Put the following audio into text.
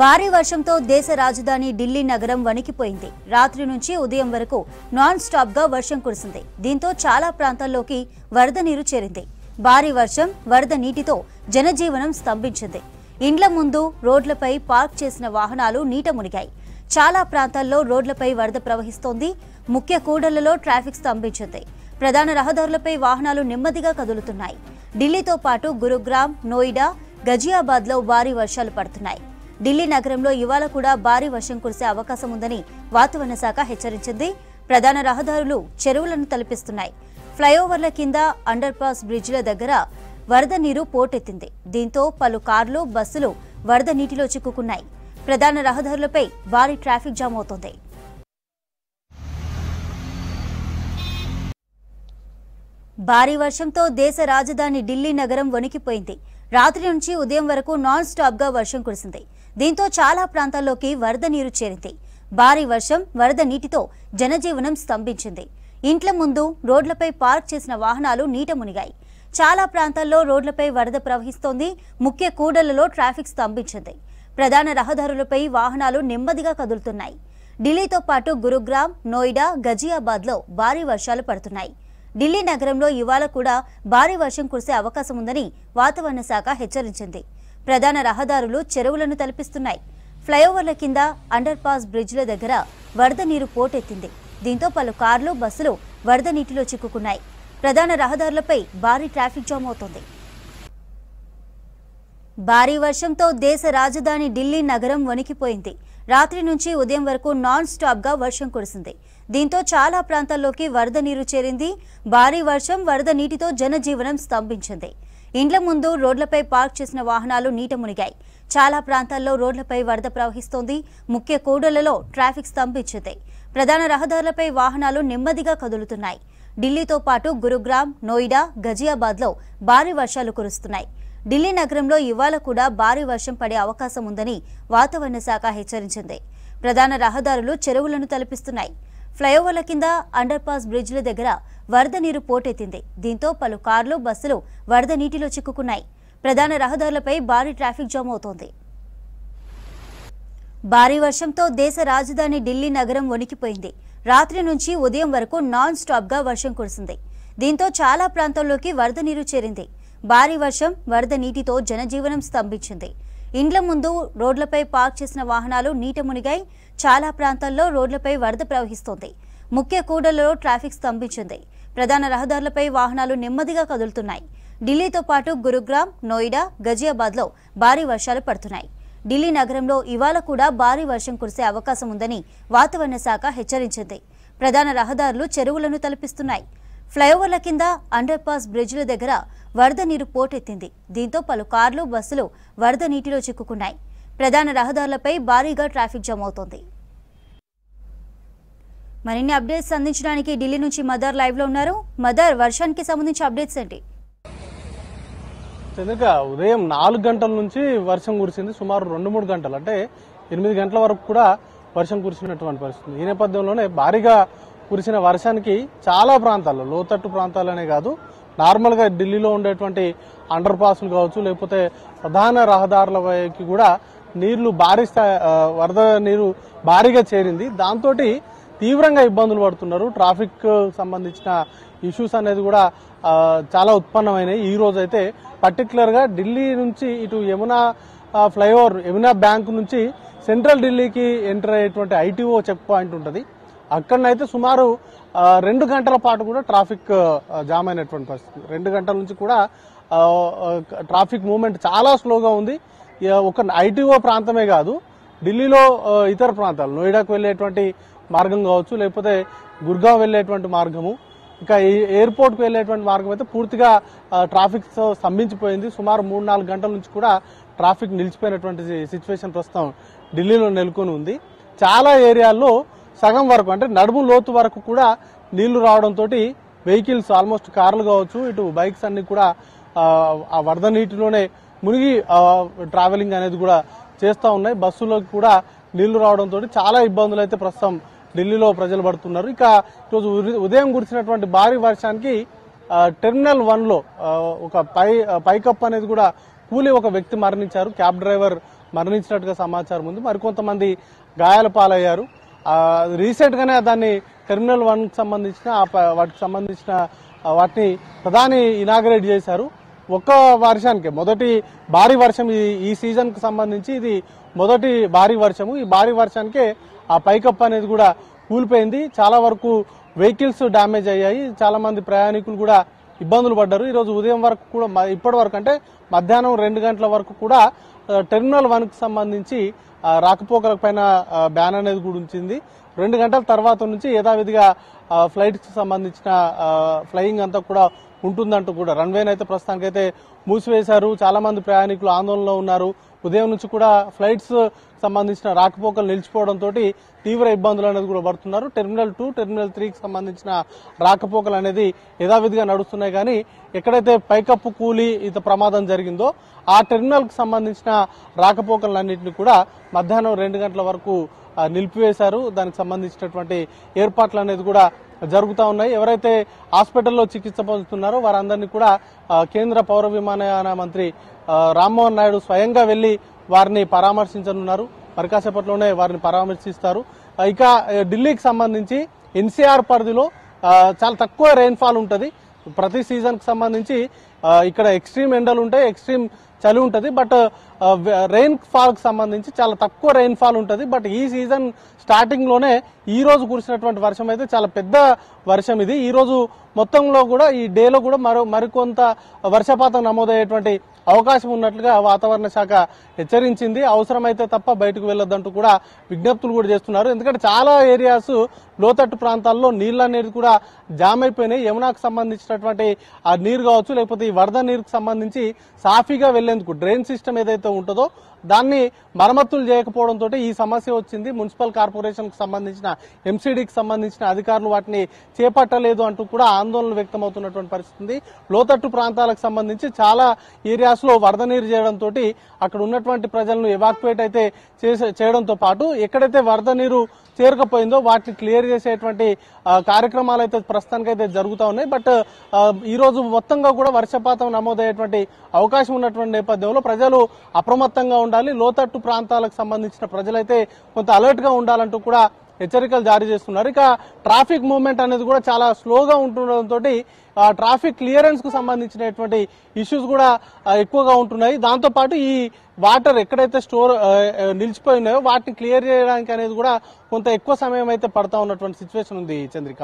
భారీ వర్షంతో దేశ రాజధాని ఢిల్లీ నగరం వణికిపోయింది. రాత్రి నుంచి ఉదయం వరకు నాన్ స్టాప్ గా వర్షం కురిసింది. దీంతో చాలా ప్రాంతాల్లోకి వరద నీరు చేరింది. భారీ వర్షం, వరద నీటితో జనజీవనం స్తంభించింది. ఇండ్ల ముందు, రోడ్లపై పార్క్ చేసిన వాహనాలు నీట మునిగాయి. చాలా ప్రాంతాల్లో రోడ్లపై వరద ప్రవహిస్తోంది. ముఖ్య కూడళ్లలో ట్రాఫిక్ స్తంభించింది. ప్రధాన రహదారులపై వాహనాలు నెమ్మదిగా కదులుతున్నాయి. ఢిల్లీతో పాటు గురుగ్రామ్, నోయిడా, గజియాబాద్ లో భారీ వర్షాలు పడుతున్నాయి. ఢిల్లీ నగరంలో ఇవాళ కూడా భారీ వర్షం కురిసే అవకాశం ఉందని వాతావరణ శాఖ హెచ్చరించింది. ప్రధాన రహదారులు చెరువులను తలపిస్తున్నాయి. ఫ్లైఓవర్ల కింద, అండర్ పాస్ బ్రిడ్జిల దగ్గర వరద నీరు పోటెత్తింది. దీంతో పలు కార్లు, బస్సులు వరద నీటిలో చిక్కుకున్నాయి. ప్రధాన రహదారులపై భారీ ట్రాఫిక్ జామ్ అవుతోంది. భారీ వర్షంతో దేశ రాజధాని ఢిల్లీ నగరం వణికిపోయింది. రాత్రి నుంచి ఉదయం వరకు నాన్ స్టాప్ గా వర్షం కురిసింది. దీంతో చాలా ప్రాంతాల్లోకి వరద నీరు చేరింది. భారీ వర్షం, వరద నీటితో జనజీవనం స్తంభించింది. ఇంట్ల ముందు, రోడ్లపై పార్క్ చేసిన వాహనాలు నీట మునిగాయి. చాలా ప్రాంతాల్లో రోడ్లపై వరద ప్రవహిస్తోంది. ముఖ్య కూడళ్లలో ట్రాఫిక్ స్తంభించింది. ప్రధాన రహదారులపై వాహనాలు నెమ్మదిగా కదులుతున్నాయి. ఢిల్లీతో పాటు గురుగ్రామ్, నోయిడా, గజియాబాద్ లో భారీ వర్షాలు పడుతున్నాయి. ఢిల్లీ నగరంలో ఇవాళ కూడా భారీ వర్షం కురిసే అవకాశం ఉందని వాతావరణ శాఖ హెచ్చరించింది. ప్రధాన రహదారులు చెరువులను తలపిస్తున్నాయి. ఫ్లైఓవర్ల కింద, అండర్ పాస్ బ్రిడ్జిల దగ్గర వరద నీరు పోటెత్తింది. దీంతో పలు కార్లు, బస్సులు వరద నీటిలో చిక్కుకున్నాయి. ప్రధాన రహదారులపై భారీ ట్రాఫిక్ జామ్ అవుతోంది. భారీ వర్షంతో దేశ రాజధాని ఢిల్లీ నగరం వణికిపోయింది. రాత్రి నుంచి ఉదయం వరకు నాన్ స్టాప్ గా వర్షం కురిసింది. దీంతో చాలా ప్రాంతాల్లోకి వరద నీరు చేరింది. భారీ వర్షం, వరద నీటితో జనజీవనం స్తంభించింది. ఇండ్ల ముందు, రోడ్లపై పార్క్ చేసిన వాహనాలు నీట మునిగాయి. చాలా ప్రాంతాల్లో రోడ్లపై వరద ప్రవహిస్తోంది. ముఖ్య కూడళ్లలో ట్రాఫిక్ స్తంభించింది. ప్రధాన రహదారులపై వాహనాలు నెమ్మదిగా కదులుతున్నాయి. ఢిల్లీతో పాటు గురుగ్రామ్, నోయిడా, గజియాబాద్ లో భారీ వర్షాలు కురుస్తున్నాయి. ఢిల్లీ నగరంలో ఇవాళ కూడా భారీ వర్షం పడే అవకాశం ఉందని వాతావరణ శాఖ హెచ్చరించింది. ప్రధాన రహదారులు చెరువులను తలపిస్తున్నాయి. ఫ్లైఓవర్ల కింద, అండర్ పాస్ బ్రిడ్జిల దగ్గర వరద నీరు పోటెత్తింది. దీంతో పలు కార్లు, బస్సులు వరద నీటిలో చిక్కుకున్నాయి. ప్రధాన రహదారులపై భారీ ట్రాఫిక్ జామ్ అవుతోంది. భారీ వర్షంతో దేశ రాజధాని ఢిల్లీ నగరం వణికిపోయింది. రాత్రి నుంచి ఉదయం వరకు నాన్ స్టాప్ గా వర్షం కురిసింది. దీంతో చాలా ప్రాంతాల్లోకి వరద నీరు చేరింది. భారీ వర్షం, వరద నీటితో జనజీవనం స్తంభించింది. ఇండ్ల ముందు, రోడ్లపై పార్క్ చేసిన వాహనాలు నీట మునిగాయి. చాలా ప్రాంతాల్లో రోడ్లపై వరద ప్రవహిస్తోంది. ముఖ్య కూడళ్లలో ట్రాఫిక్ స్తంభించింది. ప్రధాన రహదారులపై వాహనాలు నెమ్మదిగా కదులుతున్నాయి. ఢిల్లీతో పాటు గురుగ్రామ్, నోయిడా, గజియాబాద్ లో భారీ వర్షాలు పడుతున్నాయి. ఢిల్లీ నగరంలో ఇవాళ కూడా భారీ వర్షం కురిసే అవకాశం ఉందని వాతావరణ శాఖ హెచ్చరించింది. ప్రధాన రహదారులు చెరువులను తలపిస్తున్నాయి. ఫ్లైఓవర్ల కింద, అండర్ పాస్ బ్రిడ్జిల దగ్గర వరద నీరు పోటెత్తింది. దీంతో పలు కార్లు, బస్సులు వరద నీటిలో చిక్కుకున్నాయి. ప్రధాన రహదారులపై భారీగా ట్రాఫిక్ జామ్ అవుతోంది. మరిన్ని అప్డేట్స్ అందించడానికి ఢిల్లీ నుంచి మదర్ లైవ్ లో ఉన్నారు. మదర్, వర్షానికి సంబంధించి అప్డేట్స్ ఏంటి? ఉదయం 4 గంటల నుంచి వర్షం కురిసింది. సుమారు 2-3 గంటలు, అంటే 8 గంటల వరకు కూడా వర్షం కురిసినటువంటి పరిస్థితి. ఈ నేపథ్యంలోనే భారీగా కురిసిన వర్షానికి చాలా ప్రాంతాల్లో, లోతట్టు ప్రాంతాలనే కాదు, నార్మల్ గా ఢిల్లీలో ఉండేటువంటి అండర్ పాస్లు కావచ్చు, లేకపోతే ప్రధాన రహదారులకి కూడా నీళ్లు వరద నీరు భారీగా చేరింది. దాంతో తీవ్రంగా ఇబ్బందులు పడుతున్నారు. ట్రాఫిక్ సంబంధించిన ఇష్యూస్ అనేది కూడా చాలా ఉత్పన్నమైనాయి. ఈ రోజు అయితే పర్టికులర్ గా ఢిల్లీ నుంచి ఇటు యమునా ఫ్లైఓవర్, యమునా బ్యాంక్ నుంచి సెంట్రల్ ఢిల్లీకి ఎంటర్ అయ్యేటువంటి ఐటీఓ చెక్ పాయింట్ ఉంటుంది. అక్కడనైతే సుమారు 2 గంటల పాటు కూడా ట్రాఫిక్ జామ్ అయినటువంటి పరిస్థితి. 2 గంటల నుంచి కూడా ట్రాఫిక్ మూవ్మెంట్ చాలా స్లోగా ఉంది. ఒక ఐటీఓ ప్రాంతమే కాదు, ఢిల్లీలో ఇతర ప్రాంతాలు, నోయిడాకు వెళ్లేటువంటి మార్గం కావచ్చు, లేకపోతే గుర్గావ్ వెళ్లేటువంటి మార్గము, ఇంకా ఎయిర్పోర్ట్కు వెళ్లేటువంటి మార్గం అయితే పూర్తిగా ట్రాఫిక్ తో స్తంభించిపోయింది. సుమారు 3-4 గంటల నుంచి కూడా ట్రాఫిక్ నిలిచిపోయినటువంటి సిచ్యువేషన్ ప్రస్తుతం ఢిల్లీలో నెలకొని ఉంది. చాలా ఏరియాల్లో సగం వరకు, అంటే నడుము లోతు వరకు కూడా నీళ్లు రావడంతో వెహికల్స్, ఆల్మోస్ట్ కార్లు కావచ్చు, ఇటు బైక్స్ అన్ని కూడా ఆ వరద నీటిలోనే మునిగి ట్రావెలింగ్ అనేది కూడా చేస్తూ ఉన్నాయి. బస్సులోకి కూడా నీళ్లు రావడంతో చాలా ఇబ్బందులు అయితే ప్రస్తుతం ఢిల్లీలో ప్రజలు పడుతున్నారు. ఇక ఈరోజు ఉదయం కురిసినటువంటి భారీ వర్షానికి టెర్మినల్ 1 లో ఒక పైకప్పు అనేది కూడా కూలి ఒక వ్యక్తి మరణించారు. క్యాబ్ డ్రైవర్ మరణించినట్టుగా సమాచారం ఉంది. మరికొంతమంది గాయాల పాలయ్యారు. రీసెంట్ గానే దాన్ని టెర్మినల్ 1 కి సంబంధించిన వాటిని ప్రధాని ఇనాగరేట్ చేశారు. ఒక్క వర్షానికి మొదటి భారీ వర్షం ఈ సీజన్ కు సంబంధించి ఇది మొదటి భారీ వర్షము. ఈ భారీ వర్షానికే ఆ పైకప్పు అనేది కూడా కూలిపోయింది. చాలా వరకు వెహికల్స్ డ్యామేజ్ అయ్యాయి. చాలా మంది ప్రయాణికులు కూడా ఇబ్బందులు పడ్డారు. ఈ రోజు ఉదయం వరకు కూడా ఇప్పటి వరకు అంటే మధ్యాహ్నం 2 గంటల వరకు కూడా టెర్మినల్ 1 కు సంబంధించి రాకపోకల పైన బ్యాన్ అనేది కూడా ఉంచింది. 2 గంటల తర్వాత నుంచి యథావిధిగా ఫ్లైట్స్ కి సంబంధించిన ఫ్లయింగ్ అంతా కూడా ఉంటుందంటూ కూడా రన్వేని అయితే ప్రస్తుతానికైతే మూసివేశారు. చాలా మంది ప్రయాణికులు ఆందోళనలో ఉన్నారు. ఉదయం నుంచి కూడా ఫ్లైట్స్ సంబంధించిన రాకపోకలు నిలిచిపోవడంతో తీవ్ర ఇబ్బందులు అనేది కూడా పడుతున్నారు. టెర్మినల్ 2, టెర్మినల్ 3 కి సంబంధించిన రాకపోకలు అనేది యథావిధిగా నడుస్తున్నాయి. కానీ ఎక్కడైతే పైకప్పు కూలి ప్రమాదం జరిగిందో ఆ టెర్మినల్ కు సంబంధించిన రాకపోకలన్నింటినీ కూడా మధ్యాహ్నం 2 గంటల వరకు నిలిపివేశారు. దానికి సంబంధించినటువంటి ఏర్పాట్లు అనేది కూడా జరుగుతూ ఉన్నాయి. ఎవరైతే హాస్పిటల్లో చికిత్స పొందుతున్నారో వారందరినీ కూడా కేంద్ర పౌర విమానయాన మంత్రి రామ్మోహన్ నాయుడు స్వయంగా వెళ్లి వారిని పరామర్శించనున్నారు. మరి కాసేపట్లోనే వారిని పరామర్శిస్తారు. ఇక ఢిల్లీకి సంబంధించి ఎన్సీఆర్ పరిధిలో చాలా తక్కువ రెయిన్ఫాల్ ఉంటుంది. ప్రతి సీజన్ కి సంబంధించి ఇక్కడ ఎక్స్ట్రీమ్ ఎండలు ఉంటాయి, ఎక్స్ట్రీమ్ చలి ఉంటుంది. బట్ రెయిన్ ఫాల్ కి సంబంధించి చాలా తక్కువ రెయిన్ ఫాల్ ఉంటుంది. బట్ ఈ సీజన్ స్టార్టింగ్ లోనే ఈ రోజు కురిసినటువంటి వర్షం అయితే చాలా పెద్ద వర్షం ఇది. ఈ రోజు మొత్తంలో కూడా ఈ డేలో కూడా మరికొంత వర్షపాతం నమోదయ్యేటువంటి అవకాశం ఉన్నట్లుగా వాతావరణ శాఖ హెచ్చరించింది. అవసరమైతే తప్ప బయటకు వెళ్లొద్దంటూ కూడా విజ్ఞప్తులు కూడా చేస్తున్నారు. ఎందుకంటే చాలా ఏరియాస్ లోతట్టు ప్రాంతాల్లో నీళ్లు అనేది కూడా జామ్ అయిపోయినాయి. యమునాకు సంబంధించినటువంటి ఆ నీరు కావచ్చు, లేకపోతే ఈ వరద నీరుకు సంబంధించి సాఫీగా వెళ్లేందుకు డ్రైన్ సిస్టమ్ ఏదైతే ఉంటుందో దాన్ని మరమ్మతులు చేయకపోవడంతో ఈ సమస్య వచ్చింది. మున్సిపల్ కార్పొరేషన్ కు సంబంధించిన ఎంసీడీకి సంబంధించిన అధికారులు వాటిని చేపట్టలేదు అంటూ కూడా ఆందోళన వ్యక్తమవుతున్నటువంటి పరిస్థితి. లోతట్టు ప్రాంతాలకు సంబంధించి చాలా ఏరియాస్ లో వరద నీరు చేయడంతో అక్కడ ఉన్నటువంటి ప్రజలను ఎవాక్యుయేట్ అయితే చేయడంతో పాటు ఎక్కడైతే వరద నీరు చేరకపోయిందో వాటిని క్లియర్ చేసేటువంటి కార్యక్రమాలు అయితే ప్రస్తుతానికైతే జరుగుతూ ఉన్నాయి. బట్ ఈ రోజు మొత్తంగా కూడా వర్షపాతం నమోదయ్యేటువంటి అవకాశం ఉన్నటువంటి నేపథ్యంలో ప్రజలు అప్రమత్తంగా ఉండాలి. లోతట్టు ప్రాంతాలకు సంబంధించిన ప్రజలైతే కొంత అలర్ట్ గా ఉండాలంటూ కూడా హెచ్చరికలు జారీ చేస్తున్నారు. ఇక ట్రాఫిక్ మూవ్మెంట్ అనేది కూడా చాలా స్లోగా ఉంటుండడంతో ట్రాఫిక్ క్లియరెన్స్ కు సంబంధించినటువంటి ఇష్యూస్ కూడా ఎక్కువగా ఉంటున్నాయి. దాంతో పాటు ఈ వాటర్ ఎక్కడైతే నిలిచిపోయినాయో వాటిని క్లియర్ చేయడానికి అనేది కూడా కొంత ఎక్కువ సమయం అయితే పడతా ఉన్నటువంటి సిచ్యువేషన్ ఉంది చంద్రిక.